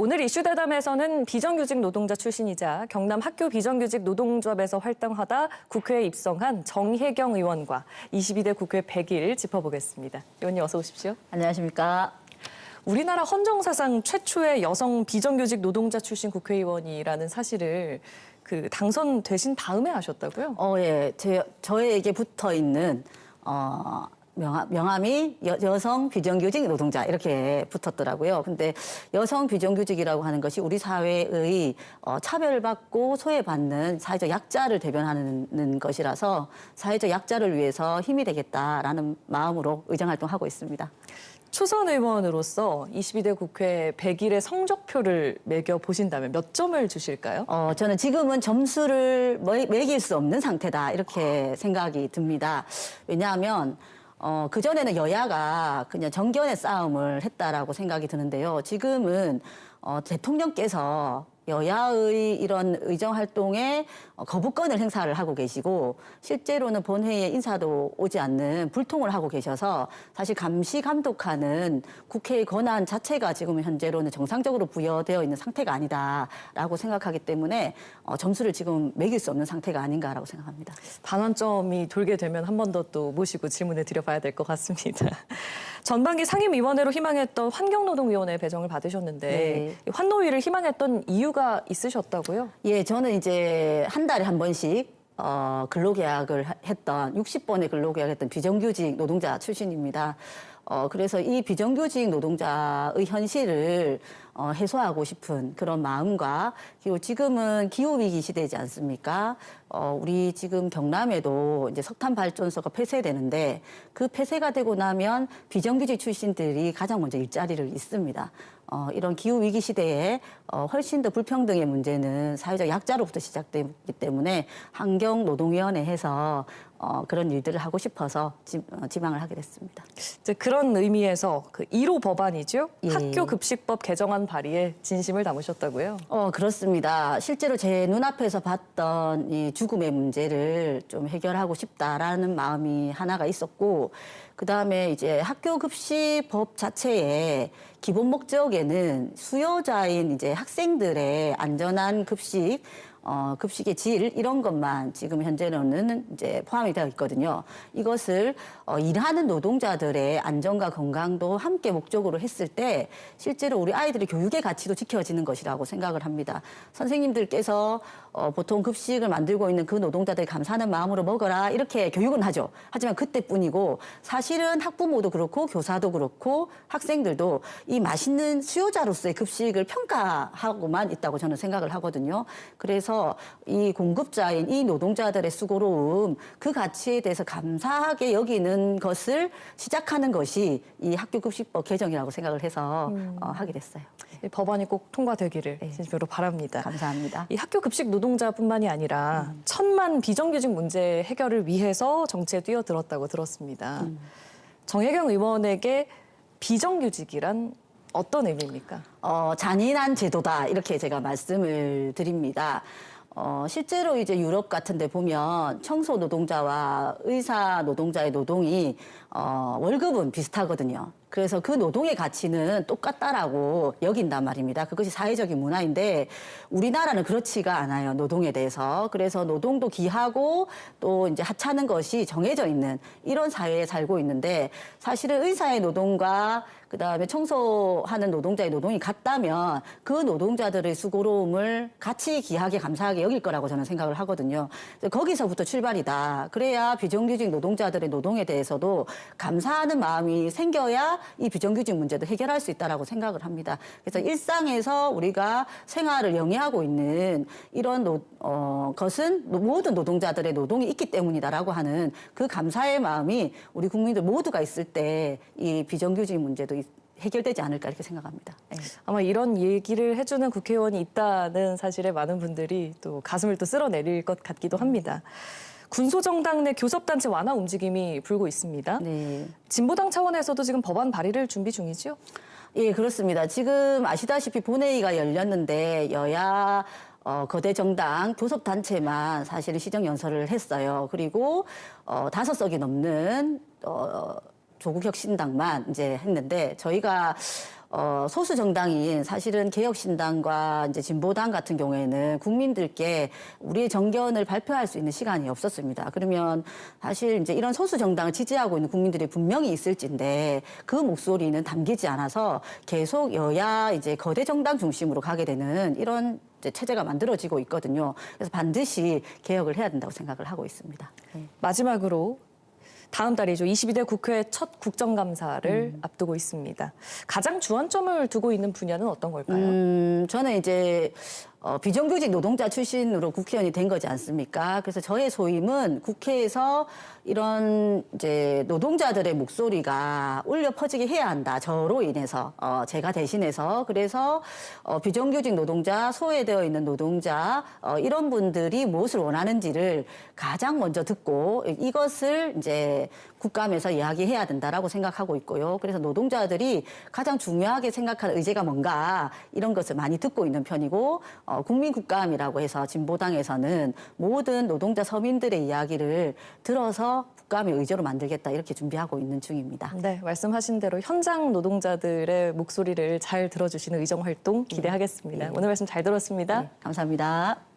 오늘 이슈대담에서는 비정규직 노동자 출신이자 경남 학교 비정규직 노동조합에서 활동하다 국회에 입성한 정혜경 의원과 22대 국회 100일 짚어보겠습니다. 의원님 어서 오십시오. 안녕하십니까. 우리나라 헌정사상 최초의 여성 비정규직 노동자 출신 국회의원이라는 사실을 당선되신 다음에 하셨다고요? 예. 저에게 붙어 있는, 명함이 여성 비정규직 노동자 이렇게 붙었더라고요. 근데 여성 비정규직이라고 하는 것이 우리 사회의 차별받고 소외받는 사회적 약자를 대변하는 것이라서 사회적 약자를 위해서 힘이 되겠다라는 마음으로 의정활동하고 있습니다. 초선 의원으로서 22대 국회 100일의 성적표를 매겨보신다면 몇 점을 주실까요? 저는 지금은 점수를 매길 수 없는 상태다 이렇게 생각이 듭니다. 왜냐하면 그전에는 여야가 그냥 정견의 싸움을 했다라고 생각이 드는데요. 지금은 대통령께서 여야의 이런 의정활동에 거부권을 행사를 하고 계시고 실제로는 본회의에 인사도 오지 않는 불통을 하고 계셔서 사실 감시 감독하는 국회의 권한 자체가 지금 현재로는 정상적으로 부여되어 있는 상태가 아니다라고 생각하기 때문에 점수를 지금 매길 수 없는 상태가 아닌가라고 생각합니다. 반환점이 돌게 되면 한 번 더 또 모시고 질문을 드려봐야 될 것 같습니다. 전반기 상임위원회로 희망했던 환경노동위원회 배정을 받으셨는데 네. 환노위를 희망했던 이유가 있으셨다고요? 예, 저는 이제 한 달에 한 번씩 근로계약을 했던 60번의 근로계약을 했던 비정규직 노동자 출신입니다. 그래서 이 비정규직 노동자의 현실을 해소하고 싶은 그런 마음과 그리고 지금은 기후위기 시대이지 않습니까? 우리 지금 경남에도 이제 석탄 발전소가 폐쇄되는데 그 폐쇄가 되고 나면 비정규직 출신들이 가장 먼저 일자리를 잃습니다. 이런 기후위기 시대에 훨씬 더 불평등의 문제는 사회적 약자로부터 시작되기 때문에 환경노동위원회에서 그런 일들을 하고 싶어서 지망을 하게 됐습니다. 이제 그런 의미에서 1호 법안이죠? 예. 학교급식법 개정안 발의에 진심을 담으셨다고요? 그렇습니다. 실제로 제 눈앞에서 봤던 이 죽음의 문제를 좀 해결하고 싶다라는 마음이 하나가 있었고, 그 다음에 이제 학교급식법 자체의 기본 목적에는 수요자인 이제 학생들의 안전한 급식, 급식의 질 이런 것만 지금 현재로는 이제 포함이 되어 있거든요. 이것을 일하는 노동자들의 안전과 건강도 함께 목적으로 했을 때 실제로 우리 아이들의 교육의 가치도 지켜지는 것이라고 생각을 합니다. 선생님들께서 보통 급식을 만들고 있는 그 노동자들이 감사하는 마음으로 먹어라 이렇게 교육은 하죠. 하지만 그때뿐이고 사실은 학부모도 그렇고 교사도 그렇고 학생들도 이 맛있는 수요자로서의 급식을 평가하고만 있다고 저는 생각을 하거든요. 그래서 이 공급자인 이 노동자들의 수고로움 그 가치에 대해서 감사하게 여기는 것을 시작하는 것이 이 학교급식법 개정이라고 생각을 해서 하게 됐어요. 이 법안이 꼭 통과되기를 진심으로 바랍니다. 감사합니다. 이 학교급식 노동자뿐만이 아니라 1000만 비정규직 문제 해결을 위해서 정치에 뛰어들었다고 들었습니다. 정혜경 의원에게 비정규직이란 어떤 의미입니까? 잔인한 제도다 이렇게 제가 말씀을 드립니다. 실제로 이제 유럽 같은 데 보면 청소 노동자와 의사 노동자의 노동이 월급은 비슷하거든요. 그래서 그 노동의 가치는 똑같다라고 여긴단 말입니다. 그것이 사회적인 문화인데 우리나라는 그렇지가 않아요. 노동에 대해서. 그래서 노동도 귀하고 또 이제 하찮은 것이 정해져 있는 이런 사회에 살고 있는데 사실은 의사의 노동과 그다음에 청소하는 노동자의 노동이 같다면 그 노동자들의 수고로움을 같이 귀하게 감사하게 여길 거라고 저는 생각을 하거든요. 거기서부터 출발이다. 그래야 비정규직 노동자들의 노동에 대해서도 감사하는 마음이 생겨야 이 비정규직 문제도 해결할 수 있다라고 생각을 합니다. 그래서 일상에서 우리가 생활을 영위하고 있는 이런 것은 모든 노동자들의 노동이 있기 때문이다라고 하는 그 감사의 마음이 우리 국민들 모두가 있을 때 이 비정규직 문제도 해결되지 않을까 이렇게 생각합니다. 네. 아마 이런 얘기를 해주는 국회의원이 있다는 사실에 많은 분들이 또 가슴을 또 쓸어내릴 것 같기도 합니다. 군소정당 내 교섭단체 완화 움직임이 불고 있습니다. 네. 진보당 차원에서도 지금 법안 발의를 준비 중이죠? 예, 그렇습니다. 지금 아시다시피 본회의가 열렸는데 여야 거대 정당 교섭단체만 사실은 시정연설을 했어요. 그리고 5석이 넘는 조국혁신당만 이제 했는데 저희가 소수 정당인 사실은 개혁신당과 이제 진보당 같은 경우에는 국민들께 우리의 정견을 발표할 수 있는 시간이 없었습니다. 그러면 사실 이제 이런 소수 정당을 지지하고 있는 국민들이 분명히 있을진데 그 목소리는 담기지 않아서 계속 여야 이제 거대 정당 중심으로 가게 되는 이런 이제 체제가 만들어지고 있거든요. 그래서 반드시 개혁을 해야 된다고 생각을 하고 있습니다. 네. 마지막으로 다음 달이죠. 22대 국회 첫 국정감사를 앞두고 있습니다. 가장 주안점을 두고 있는 분야는 어떤 걸까요? 저는 이제 비정규직 노동자 출신으로 국회의원이 된 거지 않습니까? 그래서 저의 소임은 국회에서 이런 이제 노동자들의 목소리가 울려 퍼지게 해야 한다. 저로 인해서 제가 대신해서 그래서 비정규직 노동자, 소외되어 있는 노동자 이런 분들이 무엇을 원하는지를 가장 먼저 듣고 이것을 이제 국감에서 이야기해야 된다라고 생각하고 있고요. 그래서 노동자들이 가장 중요하게 생각하는 의제가 뭔가 이런 것을 많이 듣고 있는 편이고 국민국감이라고 해서 진보당에서는 모든 노동자 서민들의 이야기를 들어서 국감의 의제로 만들겠다 이렇게 준비하고 있는 중입니다. 네, 말씀하신 대로 현장 노동자들의 목소리를 잘 들어주시는 의정 활동 기대하겠습니다. 네. 오늘 말씀 잘 들었습니다. 네, 감사합니다.